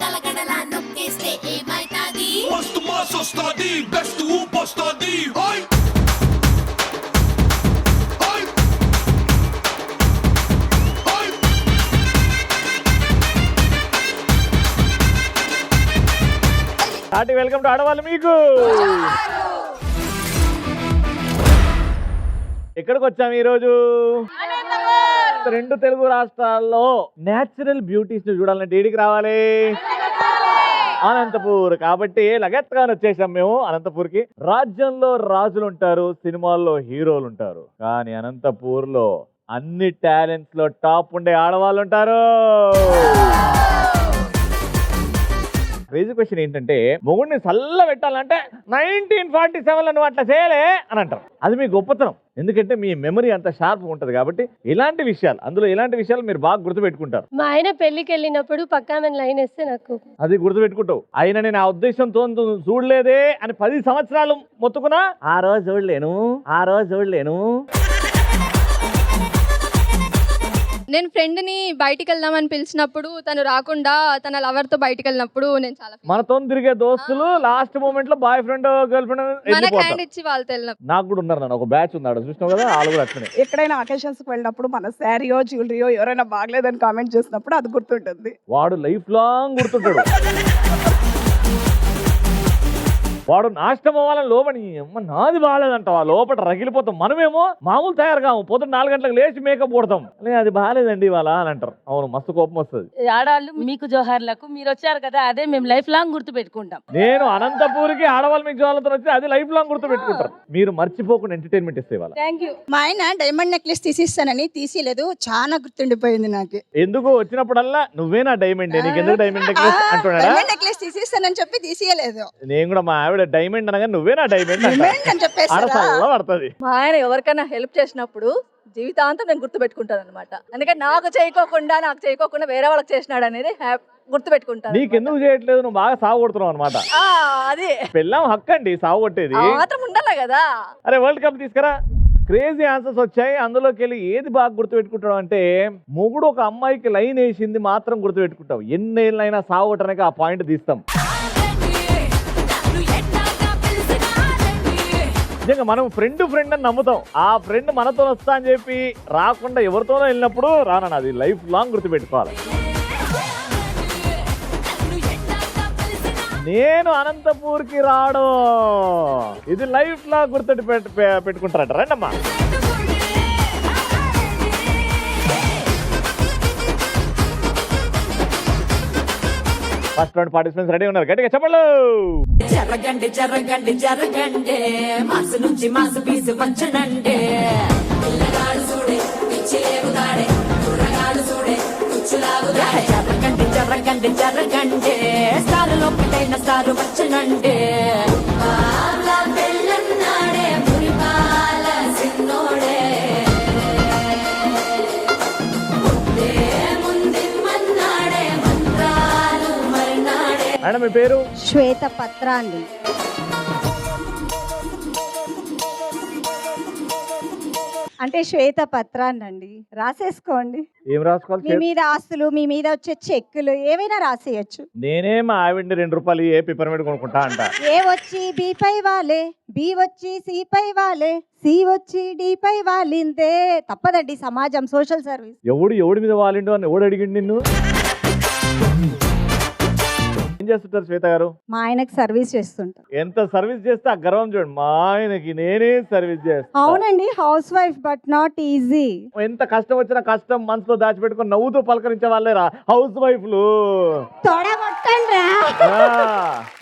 గడగడలా నొక్కేస్తే ఏమైతాది మస్తు మాస్ వస్తాది బెస్ట్ ఊపొస్తాది hi hi hi hearty welcome to ఆడవాళ్ళు మీకు. ఎక్కడికి వచ్చాము ఈరోజు? రెండు తెలుగు రాష్ట్రాల్లో నేచురల్ బ్యూటీస్ ని చూడాలంటే ఏడికి రావాలి? అనంతపూర్. కాబట్టి లగెత్తుగానే వచ్చేసాం మేము అనంతపూర్కి. రాజ్యంలో రాజులు ఉంటారు, సినిమాల్లో హీరోలు ఉంటారు, కానీ అనంతపూర్ లో అన్ని టాలెంట్స్ లో టాప్ ఉండే ఆడవాళ్ళు ఉంటారు. క్రేజీ క్వశ్చన్ ఏంటంటే, మొగుడిని చల్ల పెట్టాలంటే 1947 నువ్వు అట్లా చేయలే అని అంటారు. అది మీ గొప్పతనం, ఎందుకంటే మీ మెమరీ అంత షార్ప్ ఉంటుంది కాబట్టి ఇలాంటి విషయాలు, అందులో ఇలాంటి విషయాలు మీరు బాగా గుర్తుపెట్టుకుంటారు. మా ఆయన పెళ్లికి వెళ్ళినప్పుడు పక్కా మీద లైన్ వేస్తే నాకు అది గుర్తుపెట్టుకుంటావు. అయినా నేను ఆ ఉద్దేశంతో చూడలేదే అని 10 సంవత్సరాలు మొత్తుకున్నా ఆ రోజు చూడలేను. నేను ఫ్రెండ్ని బయటికి వెళ్దామని పిలిచినప్పుడు తను రాకుండా తన లవర్తో బయటికి వెళ్ళినప్పుడు నేను చాలా మనతో తిరిగే దోస్తులు లాస్ట్ మూమెంట్ లో బాయ్ ఫ్రెండ్ గర్ల్ మనకు హ్యాండ్ ఫ్రెండ్ ఇచ్చి వాళ్ళతో వెళ్ళినప్పుడు. నాకు కూడా ఉన్నారు, నన్ను ఒక బ్యాచ్ ఉన్నాడు చూసినావు కదా, వాళ్ళు కూడా అట్లనే. ఎక్కడైనా అకేషన్స్ కి వెళ్ళినప్పుడు మన శారీయో జ్యువెలరీయో ఎవరైనా బాగలేదని కామెంట్ చేసినప్పుడు అది గుర్తుంటుంది. వాడు లైఫ్ లాంగ్ గుర్తుంటాడు. వాడు నాశనం అవ్వాలని లోపని అమ్మ నాది బాగాలేదంట, లోపల రగిలిపోతాం. మనమేమో మామూలు తయారు కాము, పొద్దున్న 4 గంటలకు లేచి మేకప్ కొడతాం, అది బాగాలేదండి ఇవాళ అని అంటారు. అవును, మస్తు కోపం వస్తుంది. ఆడవాళ్ళు మీకు జోహార్లకు మీరు వచ్చారు కదా, అదే మేము లైఫ్ లాంగ్ గుర్తు పెట్టుకుంటాం. నేను అనంతపూర్కి ఆడవాళ్ళు మీకు జోహార్లతో వచ్చి అది లైఫ్ లాంగ్ గుర్తు పెట్టుకుంటారు. మీరు మర్చిపోకుండా ఎంటర్టైన్మెంట్ ఇస్తే ఇవాళ. Thank you. మా ఆయన డైమండ్ నెక్లెస్ తీసిస్తానని తీసిలేదు, చాలా గుర్తుండిపోయింది నాకు. ఎందుకు వచ్చినప్పుడల్లా నువ్వే నా డైమండ్, నీకు ఎందుకు డైమండ్ నెక్లెస్ అంటున్నాడా? డైమండ్ నెక్లెస్ తీసిస్తానని చెప్పి తీసియలేదు. నేను కూడా మా ఆవిడ డైమండ్ అనగా నువ్వే నా డైమండ్ అని చెప్పేసి పడుతుంది. మా ఆయన ఎవరికైనా హెల్ప్ చేసినప్పుడు జీవితాంతం నేను గుర్తుపెట్టుకుంటాను అనమాట. అందుకని నాకు చేయకోకుండా వేరే వాళ్ళకి చేసినాడు అనేది గుర్తుపెట్టుకుంటాను. నీకెందుకు చేయట్లేదు, నువ్వు బాగా సాగు కొడుతున్నావు అనమాట. అది పెళ్ళాం హక్కు అండి సాగు కొట్టేది, మాత్రం ఉండాలి కదా. అరే వరల్డ్ కప్ తీసుకురా. క్రేజీ ఆన్సర్స్ వచ్చాయి, అందులోకి వెళ్ళి ఏది బాగా గుర్తుపెట్టుకుంటావు అంటే, మొగుడు ఒక అమ్మాయికి లైన్ వేసింది మాత్రం గుర్తుపెట్టుకుంటావు. ఎన్నేళ్ళైనా సాగు కొట్టడానికి ఆ పాయింట్ తీస్తాం. నిజంగా మనం ఫ్రెండ్ అని నమ్ముతాం. ఆ ఫ్రెండ్ మనతో వస్తా అని చెప్పి రాకుండా ఎవరితోనో వెళ్ళినప్పుడు రానని అది లైఫ్ లాంగ్ గుర్తుపెట్టుకోవాలి. నేను అనంతపూర్కి రావడం ఇది లైఫ్ లా గుర్తు పెట్టుకుంటారట. రండమ్మా. ఫస్ట్ రౌండ్ పార్టిసిపెంట్స్ రెడీ ఉన్నారు, గట్టిగా చెప్పండి. జరగండి మాసు నుంచి మాసు పీసు పంచనండి పిల్లగాడు చూడే పిచ్చిలేగుతాడే కుర్రగాడు చూడే కుచ్చులాగుతాడే జరగండి స్టారులో పిల్లైన స్టారు వచ్చనండి పెళ్ళన్నాడే మురిపాల సిన్నోడే ముందిమ్మన్నాడే మంత్రాలు మరినాడే. మేడం మీ పేరు? శ్వేత పత్రాండి. అంటే శ్వేత పత్రాన్ని అండి, రాసేసుకోండి. ఏం రాసుకోవాలి? మీ మీద ఆస్తులు, మీ మీద వచ్చే చెక్కులు ఏవైనా రాసేయచ్చు. నేనే మా ఆవిడ్ని 2 రూపాయలు ఏ పేపర్ మీద కొనుక్కుంటా అంట. ఏ వచ్చి బి పై వాలే, బి వచ్చి సి పై వాలే, సి వచ్చి డి పై వాలిందే. తప్పదండి, సమాజం, సోషల్ సర్వీస్. ఎవడి మీద వాలిండు అని ఎవడు అడిగిండు నిన్ను? ఏం చేస్తుంటారు శ్వేత గారు? మా ఆయనకి సర్వీస్ చేస్తుంటారు. ఎంత సర్వీస్ చేస్తే ఆ గర్వం చూడండి, మా ఆయనకి నేనే సర్వీస్ చేస్తా. అవునండి, house wife but not easy. ఎంత కష్టం వచ్చినా కష్టం మనసులో దాచిపెట్టుకుని నవ్వుతూ పలకరించే వాళ్ళేరా హౌస్ వైఫ్లు.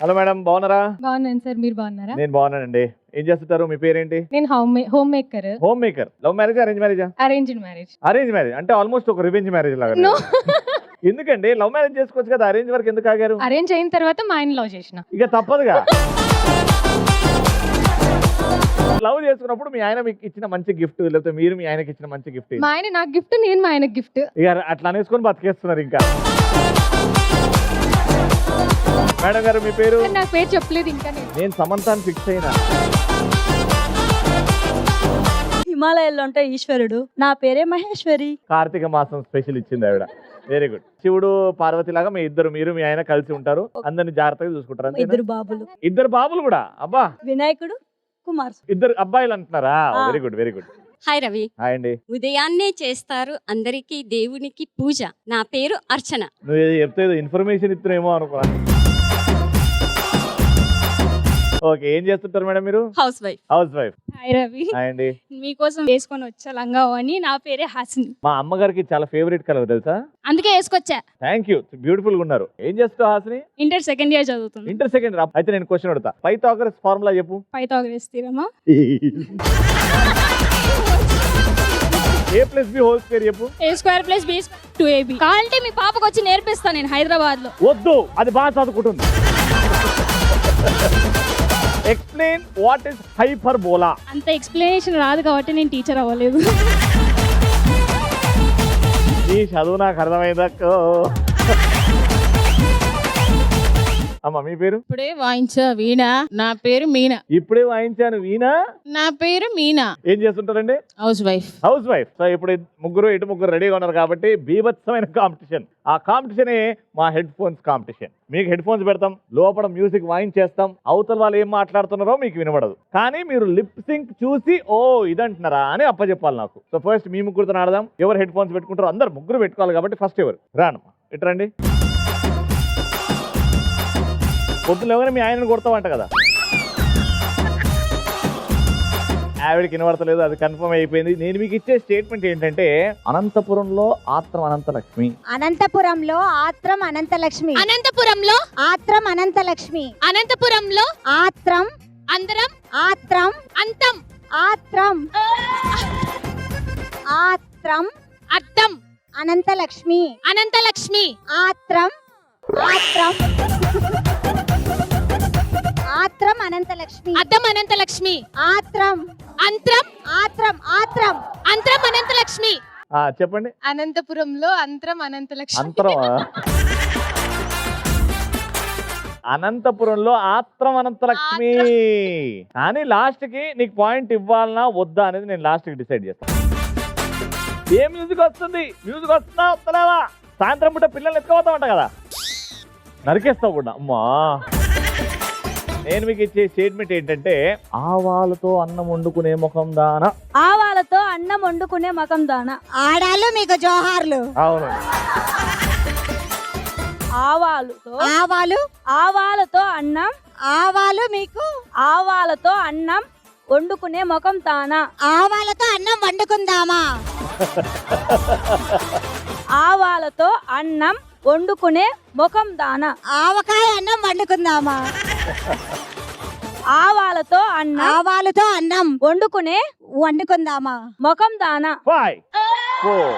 హలో మేడం, బాగున్నారా? బాగున్నాను సార్, మీరు బాగున్నారా? నేను బాగున్నానండి. ఏం చేస్తుంటారు, మీ పేరేంటి? నేను home maker. Home maker. Love marriage, arrange మ్యారేజా? Arranged marriage. అరేంజ్ మ్యారేజ్ అంటే ఆల్మోస్ట్ ఒక రివెంజ్ మ్యారేజ్ లాగా. ఎందుకండి లవ్ మ్యారేజ్ చేసుకోవచ్చు కదా, అరేంజ్ వరకు ఎందుకు ఆగారు? అరేంజ్ అయిన తర్వాత మా ఆయన లవ్ చేసిన, ఇక తప్పదుగా. లవ్ చేసుకున్నప్పుడు మీ ఆయన మీకు ఇచ్చిన మంచి గిఫ్ట్, లేకపోతే మీరు మీ ఆయనకి ఇచ్చిన మంచి గిఫ్ట్? మా ఆయన నాకు గిఫ్ట్, నేను మా ఆయనకి గిఫ్ట్. ఇక అట్లా అనేసుకొని బతికేస్తున్నారు ఇంకా. మేడం గారు మీ పేరు? నాకు పేరు చెప్పలేదు ఇంకా. నేను సమంతాన్ని ఫిక్స్ అయినా. హిమాలయాల్లో ఉంటే ఈశ్వరుడు, నా పేరే మహేశ్వరి. కార్తీక మాసం స్పెషల్ ఇచ్చింది ఆవిడ. Very good. శివుడు పార్వతి లాగా మీ ఇద్దరు, మీరు మీ ఆయన కలిసి ఉంటారు, అందరిని జాగ్రత్తగా చూసుకుంటారు అంతేనా? ఇద్దరు బాబులు, ఇద్దరు బాబులు కూడా? అబ్బా, వినాయకుడు కుమార్. ఇద్దరు అబ్బాయిలు అంటున్నారా? Very good, very good. Hi Ravi. Hi అండి. ఉదయాన్నే చేస్తారు అందరికీ దేవునికి పూజ. నా పేరు అర్చన. నువ్వు ఏదో చెప్తే ఇన్ఫర్మేషన్ ఇస్తున్నామో అనుకున్నా. ఓకే, ఏం చేస్తుంటారు మేడం మీరు? House wife. House wife. Hi Ravi, hi అండి. మీకోసం వేసుకొని వచ్చా లంగా అని. నా పేరే హాసిని, మా అమ్మగారికి చాలా ఫేవరెట్ కలర్ తెలుసా? అందుకే వేసుకొచ్చా. థ్యాంక్ యూ, బ్యూటిఫుల్ గా ఉన్నారు. ఏం చేస్తావు హాసిని? ఇంటర్ సెకండ్ ఇయర్ చదువుతుంది. Inter second. అయితే నేను క్వశ్చన్ అడుగుతా, పైథాగరస్ ఫార్ములా చెప్పు. పైథాగరస్ థీరమా? a + b హోల్ స్క్వేర్ చెప్పు. a² + b² 2ab. కావాలంటే మీ పాపకు వచ్చి నేర్పిస్తాను నేను హైదరాబాద్ లో. వద్దు, అది బాగా చదువుకుంటుంది. Explain what is hyperbola. అంత ఎక్స్ప్లెనేషన్ రాదు కాబట్టి నేను టీచర్ అవ్వలేదు. ఈ చదువు నాకు అర్థమైందక్కో. అమ్మ మీ పేరు? ఇప్పుడే వాయించా వీణ. నా పేరు మీనా. ఇప్పుడే వాయించాను వీణా. నా పేరు మీనా. ఏం చేస్తుంటారండి? House wife. House wife. So ఇప్పుడు ముగ్గురు రెడీగా ఉన్నారు కాబట్టి బీభత్సమైన కాంపిటీషన్. ఆ కాంపిటీషనే మా హెడ్ ఫోన్స్ కాంపిటీషన్. మీకు హెడ్ ఫోన్స్ పెడతాం, లోపల మ్యూజిక్ వాయించేస్తాం, అవతల వాళ్ళు ఏం మాట్లాడుతున్నారో మీకు వినబడదు, కానీ మీరు లిప్ సింక్ చూసి ఓ ఇదంటున్నారా అని అప్పచెప్పాలి నాకు. సో ఫస్ట్ మీ ముగ్గురితో ఆడదాం. ఎవరు హెడ్ ఫోన్స్ పెట్టుకుంటారో అందరు ముగ్గురు పెట్టుకోవాలి కాబట్టి ఫస్ట్ ఎవరు? రానమ్మా ఇట్రండి. పొద్దున ఎవరైనా మీ ఆయనను కొడతావంట కదా. ఆవిడకి వినబడతలేదు, అది కన్ఫర్మ్ అయిపోయింది. నేను మీకు ఇచ్చే స్టేట్మెంట్ ఏంటంటే, అనంతపురంలో ఆత్రం అనంతలక్ష్మి. అనంతపురంలో ఆత్రం అనంతలక్ష్మి. అనంతపురంలో ఆత్రం అనంతలక్ష్మి. అనంతపురంలో ఆత్రం అందరం ఆత్రం అంతం ఆత్రం ఆత్రం అర్థం అనంతలక్ష్మి. అనంతలక్ష్మి ఆత్రం ఆత్రం ఆత్రం అనంతలక్ష్మి. అర్థం అనంతలక్ష్మి. ఆత్రం అంత్రం ఆత్రం ఆత్రం అంతరం అనంతలక్ష్మి. చెప్పండి. అనంతపురంలో అంతరం అనంతలక్ష్మి. అంతరం. అనంతపురంలో ఆత్రం అనంతలక్ష్మి. కానీ లాస్ట్ కి నీకు పాయింట్ ఇవ్వాలనా వద్దా అనేది నేను లాస్ట్ కి డిసైడ్ చేస్తాను. ఏ మ్యూజిక్ వస్తుంది? మ్యూజిక్ వస్తుందా వస్తలేవా? సాయంత్రం పూట పిల్లల్ని ఎత్తుకోపోతా ఉంటా కదా, నరికేస్తావు కూడా. అమ్మా, నేను మీకు ఇచ్చే స్టేట్మెంట్ ఏంటంటే, ఆవాలతో అన్నం వండుకునే ముఖం దానా. ఆవాలతో అన్నం వండుకునే ముఖం దానా. ఆడాలు మీకు జోహార్లు. అవును. ఆవాలుతో ఆవాలతో అన్నం. ఆవాలు మీకు ఆవాలతో అన్నం వండుకునే ముఖం తానా. ఆవాలతో అన్నం వండుకుందామా. ఆవాలతో అన్నం వండుకునే ముఖం దానా. ఆవకాయ అన్నం వండుకుందామా. ఆవాలతో అన్నం వండుకుందామా. ముఖం దానా. 5 4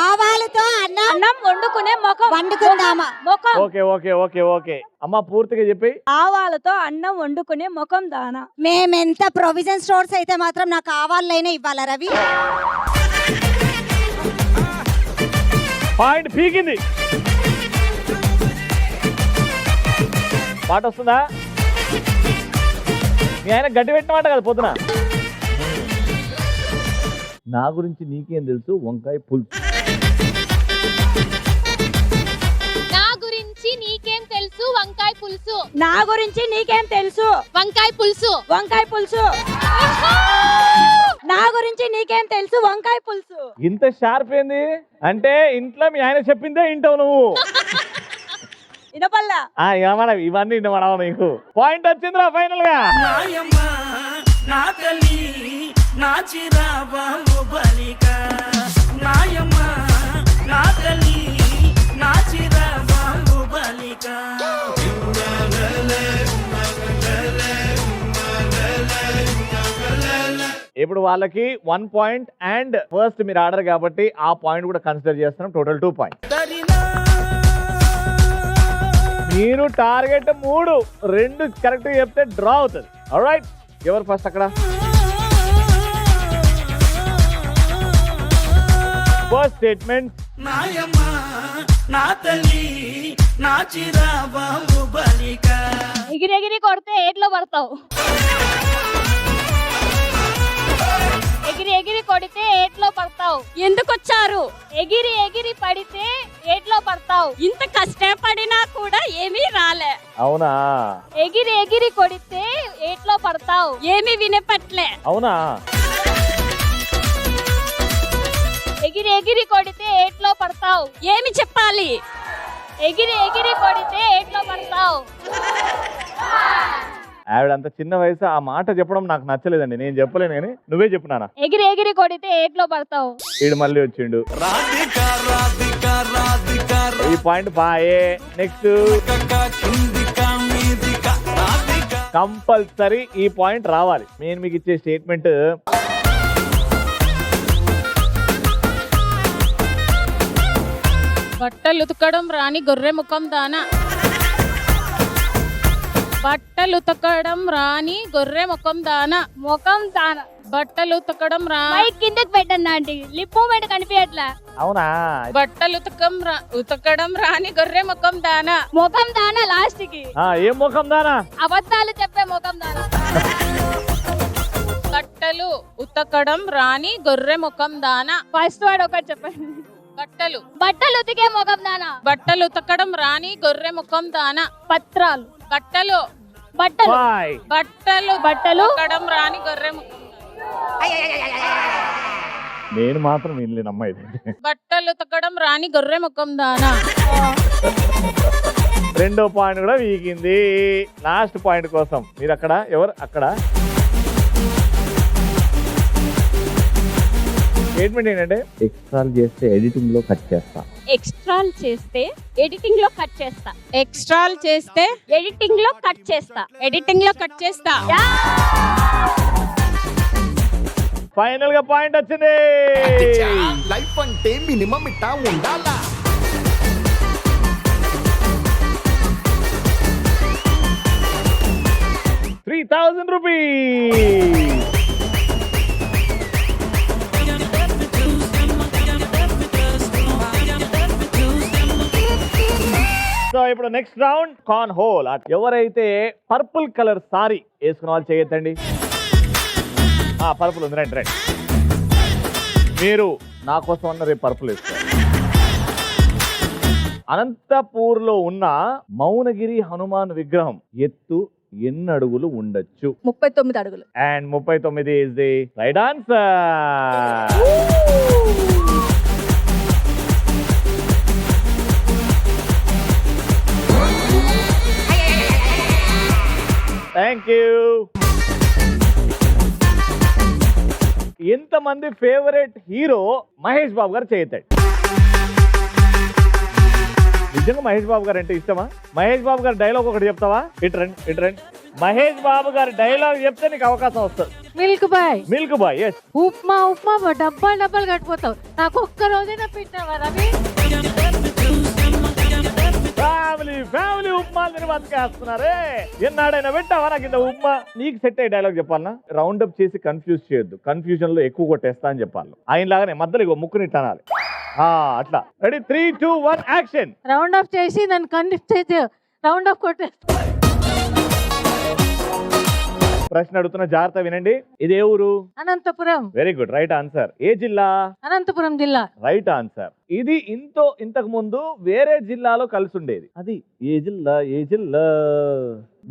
ఆవాలతో అన్నం వండుకునే ముఖం వండుకుందామా. ముఖం. ఓకే ఓకే ఓకే ఓకే అమ్మ, పూర్తిగా చెప్పి. ఆవాలతో అన్నం వండుకునే ముఖం దానా. మేమెంత ప్రొవిజన్ స్టోర్స్ అయితే మాత్రం నాకు ఆవాలైనా ఇవ్వాలా రవి? పాయింట్ పీకింది. పాట వస్తుందా? మీ ఆయన గడ్డి పెట్టినమాట కదా పొద్దున. నా గురించి నీకేం తెలుసు? వంకాయ పులుసు. నా గురించి నీకేం తెలుసు? వంకాయ పులుసు. నా గురించి నీకేం తెలుసు? వంకాయ పులుసు. వంకాయ పులుసు. నా గురించి నీకేం తెలుసు? వంకాయ పులుసు. ఇంత షార్ప్ ఏంది అంటే, ఇంట్లో మీ ఆయన చెప్పిందే వింటావు నువ్వు. వినపల్లా? ఇవన్నీ వినమడవు నీకు. పాయింట్ వచ్చిందిరా ఫైనల్ గా. ఇప్పుడు వాళ్ళకి 1 పాయింట్ అండ్ ఫస్ట్ మీరు ఆర్డర్ కాబట్టి ఆ పాయింట్ కూడా కన్సిడర్ చేస్తున్నాం. Total 2 points. మీరు టార్గెట్ 3, 2 కరెక్ట్ చెప్తే డ్రా అవుతుంది. ఆల్రైట్, ఎవరు ఫస్ట్ అక్కడ? First statement. ఎగిరెగిరి కొడితే ఏట్లో పడతావు. ఎగిరి ఎగిరి కొడితే ఏట్లో పడతావు. ఎందుకు వచ్చారు? ఎగిరి ఎగిరి పడితే ఏట్లో పడతావు. ఇంత కష్టపడినా కూడా ఏమీ రాలే. అవునా? ఎగిరి ఎగిరి కొడితే ఏట్లో పడతావు. ఏమీ వినపట్లే. అవునా? ఎగిరి ఎగిరి కొడితే ఏట్లో పడతావు. ఏమి చెప్పాలి? ఎగిరి ఎగిరి కొడితే ఏట్లో పడతావు. ఆవిడ అంత చిన్న వయసు ఆ మాట చెప్పడం నాకు నచ్చలేదండి. నేను చెప్పలేను కానీ నువ్వే చెప్పునానా. ఎగిరి ఎగిరి కొడితే ఏట్లో పడతావు. వీడు మళ్ళీ వచ్చిండు. ఈ పాయింట్ బాయే. నెక్స్ట్ కంపల్సరీ ఈ పాయింట్ రావాలి. నేను మీకు ఇచ్చే స్టేట్మెంట్ బట్టలు ఉతకడం రాని గొర్రె ముఖం దానా. బట్టలు ఉతకడం రాని గొర్రె ముఖం దానా. ముఖం దాన. బట్టలు ఉతకడం మైక్ కిందకి పెట్టండి ఆంటీ. Lip movement కనిపించట్లా. అవునా? బట్టలు ఉతకడం రాని గొర్రె ముఖం దానా. ముఖం దాన లాస్ట్ కి. ఏం ముఖం దానా? అబద్ధాలు చెప్పే ముఖం దాన. బట్టలు ఉతకడం రాని గొర్రె ముఖం దానా. ఫస్ట్ వర్డ్ ఒకటి చెప్పండి. బట్టలు బట్టలు ఉతికే ముఖం దాన. బట్టలు ఉతకడం రాని గొర్రె ముఖం దానా. పత్రాలు. బట్టలు బట్టలు బట్టలు ఉతకడం రాని గొర్రె ముఖం. నేను మాత్రం వినలేను అమ్మాయి. బట్టలు ఉతకడం రాని గొర్రె ముఖం దానా. రెండో పాయింట్ కూడా వీగింది. లాస్ట్ పాయింట్ కోసం మీరు అక్కడ ఎవరు అక్కడ స్టేట్మెంట్ ఏంటంటే ఎక్స్ట్రాల్ చేస్తే ఎడిటింగ్ లో కట్ చేస్తా. ఎక్స్ట్రాల్ చేస్తే ఎడిటింగ్ లో కట్ చేస్తా. ఎక్స్ట్రాల్ చేస్తే ఎడిటింగ్ లో కట్ చేస్తా. ఎడిటింగ్ లో కట్ చేస్తా. ఫైనల్ గా పాయింట్ వచ్చింది. లైఫ్ అంటే మినిమం ఇట్టా ఉండాలా. ₹3,000. సో ఇప్పుడు నెక్స్ట్ రౌండ్ కాన్ హోల్. ఎవరైతే పర్పుల్ కలర్ సారీ వేసుకున్న వాళ్ళు చేయొద్దండి. పర్పుల్ ఉంది. రండి. మీరు నా కోసం అన్న రేపు పర్పుల్ వేసుకోవాలి. అనంతపూర్ లో ఉన్న మౌనగిరి హనుమాన్ విగ్రహం ఎత్తు ఎన్ని అడుగులు ఉండొచ్చు? 39 అడుగులు. And 39 is the right answer. Thank you. ఎంతమంది ఫేవరెట్ హీరో మహేష్ బాబు గారు చేయతాడు? నిజంగా మహేష్ బాబు గారు అంటే ఇష్టమా? మహేష్ బాబు గారి డైలాగ్ ఒకటి చెప్తావా? ఇటు రండి. మహేష్ బాబు గారి డైలాగ్ చెప్తే నీకు అవకాశం వస్తుంది. Milk boy. Milk boy. Yes. Upma డబ్బాలు కట్టిపోతావు. నాకు ఒక్క రోజైనా పెట్టావా రవి? ఫ్యామిలీ ఉప్మా తిని బతికేస్తున్నారే. ఎన్నాడైనా పెట్టావా నాకు ఇంత ఉప్మా? నీకు సెట్ అయ్యే డైలాగ్ చెప్పాలనా? రౌండ్ అప్ చేసి కన్ఫ్యూజ్ చేయొద్దు. కన్ఫ్యూజన్ లో ఎక్కువ కొట్టేస్తా అని చెప్పాలి. ఆయన లాగానే మధ్యలో ఇగో ముక్కుని టనాలి. అట్లా. Ready 3, 2, 1 action. రౌండ్ ఆఫ్ చేసి నన్ను కన్ఫ్యూజ్ చేసి రౌండ్ ఆఫ్ కొట్టేస్తా. ప్రశ్న అడుగుతున్న జాగ్రత్త వినండి. ఇది ఏ ఊరు? Anantapuram. Very good. Right answer. ఏ జిల్లా? అనంతపురం జిల్లా. Right answer. ఇది ఇంతకు ముందు వేరే జిల్లాలో కలిసి ఉండేది. అది ఏ జిల్లా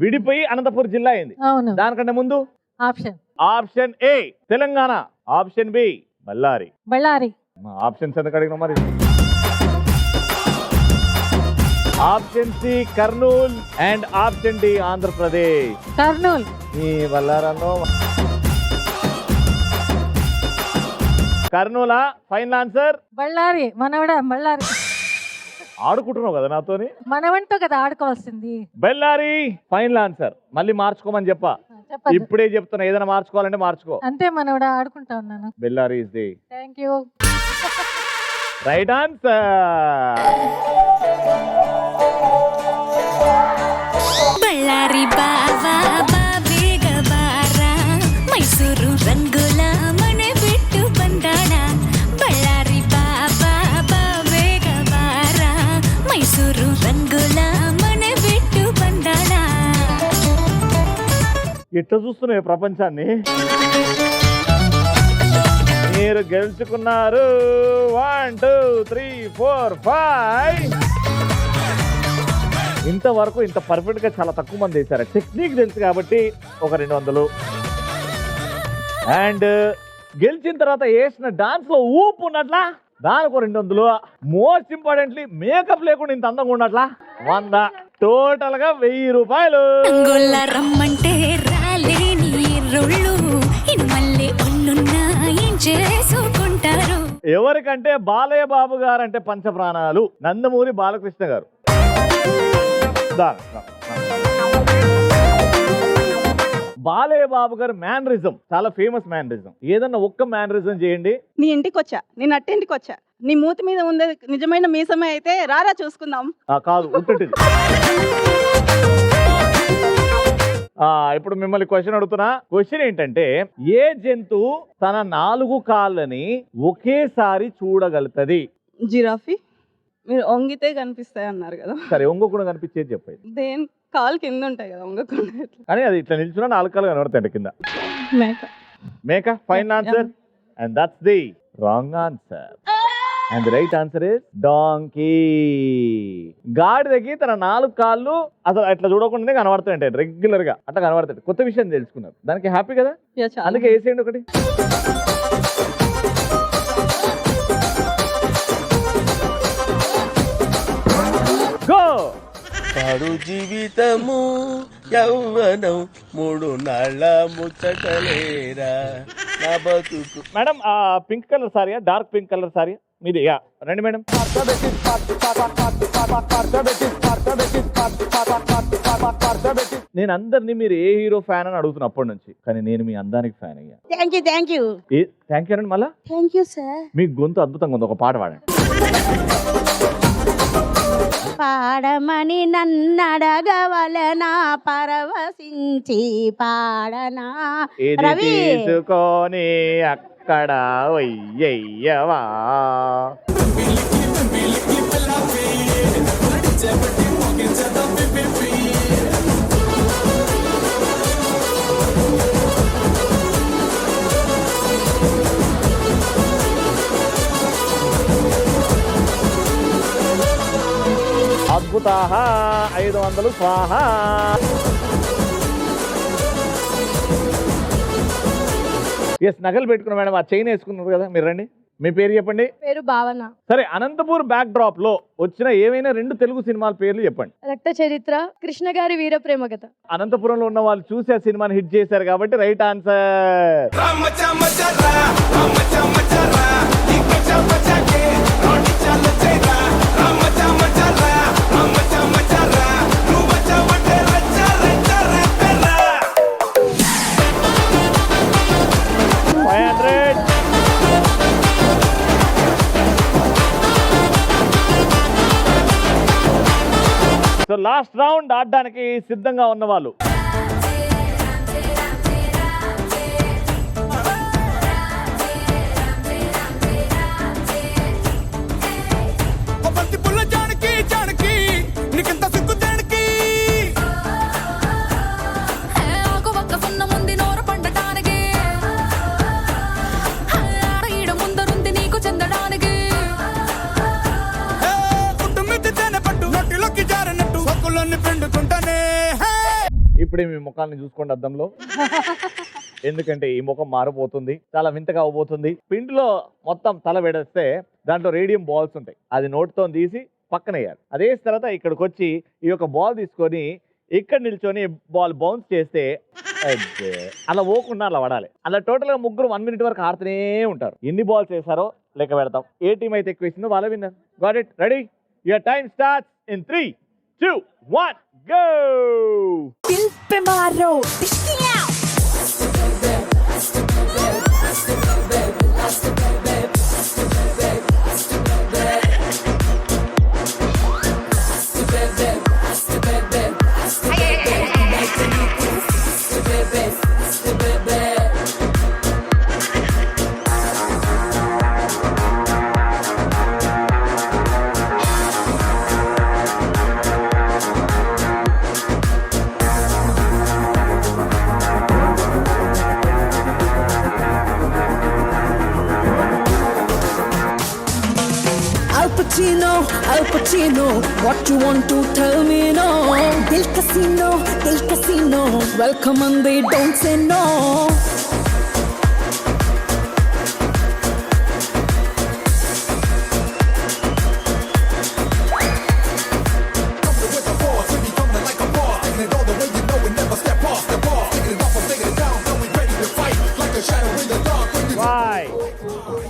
విడిపోయి అనంతపురం జిల్లా అయింది. అవును. దానికంటే ముందు option A Telangana, option B Ballari. Options ఎందుకు అడిగినా మరి? Option C Kurnool and option D Andhra Pradesh. Kurnool. ఈ బళ్ళారలో కర్నూలా? Final answer. బళ్ళారి. బళ్ళారి. ఆడుకుంటున్నావు కదా నాతోని? మనవంతో కదా ఆడుకోవాల్సింది. Ballari final answer. మళ్ళీ మార్చుకోమని చెప్పా. ఇప్పుడే చెప్తున్నా, ఏదైనా మార్చుకోవాలంటే మార్చుకో. అంతే మనవడా, ఆడుకుంటా ఉన్నాను. Bellary is the thank you. Right answer. Bellary బావా బాబేగ బారా మైసూరు రంగుల మన బిట్టు బండాడ. బళ్ళారి బావా బాబేగ బారా మైసూరు రంగుల మన బిట్టు బండాడ. ఎట్లా చూస్తున్నావు ప్రపంచాన్ని? మీరు గెలుచుకున్నారు 1 2 3 4 5. ఇంతవరకు ఇంత పర్ఫెక్ట్ గా చాలా తక్కువ మంది వేశారు. టెక్నిక్ తెలుసు కాబట్టి ఒక 200. అండ్ గెలిచిన తర్వాత వేసిన డాన్స్ లో ఊపు ఉన్నట్లా దానికి 200. మోస్ట్ ఇంపార్టెంట్లీ మేకప్ లేకుండా ఇంత అందంగా ఉన్నట్లా 100. టోటల్ గా 1000 రూపాయలు. రమ్మంటే రాలేని రొళ్ళు ఇది మళ్ళీ ఒళ్ళున్నా ఏం చేసుకుంటారు. ఎవరికంటే బాలయ్య బాబు గారు అంటే పంచప్రాణాలు, నందమూరి బాలకృష్ణ గారు. బాలయ్య బాబు గారు మ్యానరిజం చాలా ఫేమస్ మ్యానరిజం. ఏదన్నా ఒక్క మ్యానరిజం చేయండి. నీ ఇంటికి వచ్చా, నేను అట్టేంటికి వచ్చా, నీ మూతి మీద ఉండే నిజమైన మీసమే అయితే రారా చూసుకుందాం. కాదు ఉట్టటిది. ఇప్పుడు మిమ్మల్ని క్వశ్చన్ అడుగుతున్నా. క్వశ్చన్ ఏంటంటే, ఏ జంతువు తన 4 కాళ్ళని ఒకేసారి చూడగలుగుతుంది? జిరాఫీ. మీరు వంగితే కనిపిస్తాయి అన్నారు కదా. సరే ఒంగకుండా కనిపించేది చెప్పండి. దేని కాలు కింద ఉంటాయి కదా వంగకుండా. కానీ అది ఇట్లా నిల్చున్నా 4 కాళ్ళు కనబడతాయి కింద. మేక. మేక fine answer and that's the wrong answer. And the right answer is donkey. గాడిదకి తన 4 కాళ్ళు అసలు అట్లా చూడకుండానే కనబడతాయంటే రెగ్యులర్ గా అట్లా కనబడతాయి. కొత్త విషయం తెలుసుకున్నారు, దానికి హ్యాపీ కదా. అందుకే వేసేయండి ఒకటి. గో. పాడు జీవితము యౌవనం 3 నాళ్ళ ముచ్చటలేరా నా బతుకు. మేడం పింక్ కలర్ సారీయా, డార్క్ పింక్ కలర్ సారీ మీది? యా రండి మేడం. నేను అందరినీ మీరు ఏ హీరో ఫ్యాన్ అని అడుగుతున్నా అప్పటి నుంచి, కానీ నేను మీ అందానికి ఫ్యాన్ అయ్యా. థ్యాంక్ యూ థ్యాంక్ యూ అండి. మళ్ళా థ్యాంక్ యూ సార్. మీ గొంతు అద్భుతంగా ఉంది, ఒక పాట పాడండి. పాడమని నన్నడగవలనా పరవశించి పాడనా. ఇది తీసుకొని అక్కడ వయ్యవా. అద్భుత 500 స్వాహా. ఎస్ నగలు పెట్టుకున్నా మేడం, ఆ చైన్ వేసుకున్నారు కదా మీరు. రండి, మీ పేరు చెప్పండి. పేరు భావన. సరే, అనంతపూర్ బ్యాక్ డ్రాప్ లో వచ్చిన ఏవైనా 2 తెలుగు సినిమాల పేర్లు చెప్పండి. రక్త చరిత్ర, కృష్ణ గారి వీర ప్రేమ కథ. అనంతపురంలో ఉన్న వాళ్ళు చూసి ఆ సినిమాని హిట్ చేశారు కాబట్టి right answer. So last round ఆడడానికి సిద్ధంగా ఉన్న వాళ్ళు ఇప్పుడే మీ ముఖాన్ని చూసుకోండి అద్దంలో. ఎందుకంటే ఈ ముఖం మారిపోతుంది, చాలా వింతగా అవబోతుంది. పిండిలో మొత్తం తల పెడేస్తే దాంట్లో రేడియం బాల్స్ ఉంటాయి, అది నోట్తో తీసి పక్కన వేయాలి. అదే తర్వాత ఇక్కడికి వచ్చి ఈ యొక్క బాల్ తీసుకొని ఇక్కడ నిల్చొని బాల్ బౌన్స్ చేస్తే అలా పోకుండా అలా పడాలి. అలా టోటల్ గా ముగ్గురు 1 minute వరకు ఆడుతూనే ఉంటారు. ఎన్ని బాల్స్ వేసారో లెక్క పెడతాం. ఏ టీం అయితే ఎక్కువ వేసిందో వాళ్ళ winner. Got it? Ready? Your time starts in 3 2 1 go. What you want to tell me no? Del casino, welcome and they don't say no. Five,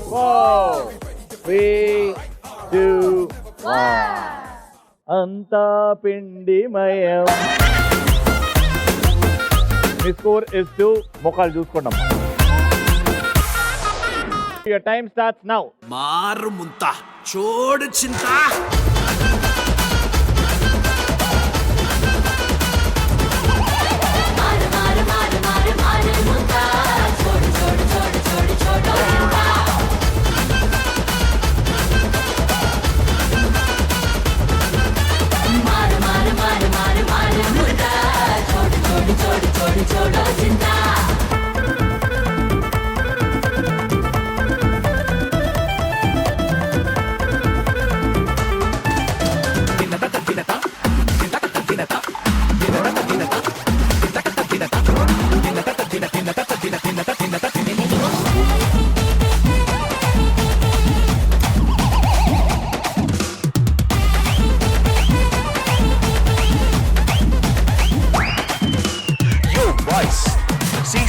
4, 3, 2, 1. అంతా పిండిమయం. మీ స్కోర్ ఇస్ 2. మొక్కలు చూసుకుంటాం. Your time starts now. మారు ముంత చోడు చింత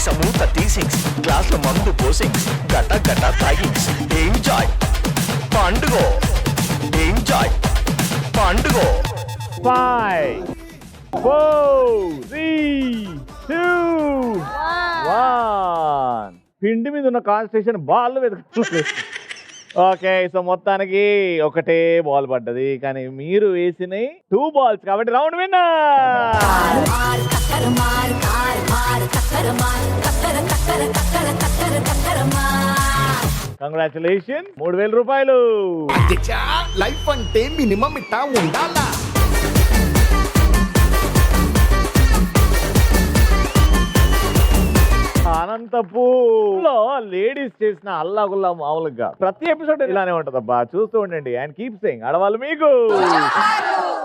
సమూత టీసింగ్స్ గ్లాసుల మందు పోసింగ్స్ గట గట తాగింగ్స్ enjoy పండుగ enjoy పండుగ 5, 4, 3, 2, 1. పిండి మీద ఉన్న కాన్సన్ట్రేషన్ బాల్ వెతుకుతుంది. ఓకే, సో మొత్తానికి ఒకటే బాల్ పడ్డది, కానీ మీరు వేసినవి 2 balls కాబట్టి రౌండ్ విన్నర్. కంగ్రాచులేషన్, 3000 రూపాయలు. లైఫ్ అంటే మినిమం ఇట్టా ఉండాలా. అనంతపూర్లో లేడీస్ చేసిన అల్లాగుల్లా మామూలుగా ప్రతి ఎపిసోడ్ ఇలానే ఉంటదబ్బా, చూస్తూ ఉండండి. అండ్ కీప్ సేయింగ్, ఆడవాళ్ళు మీకు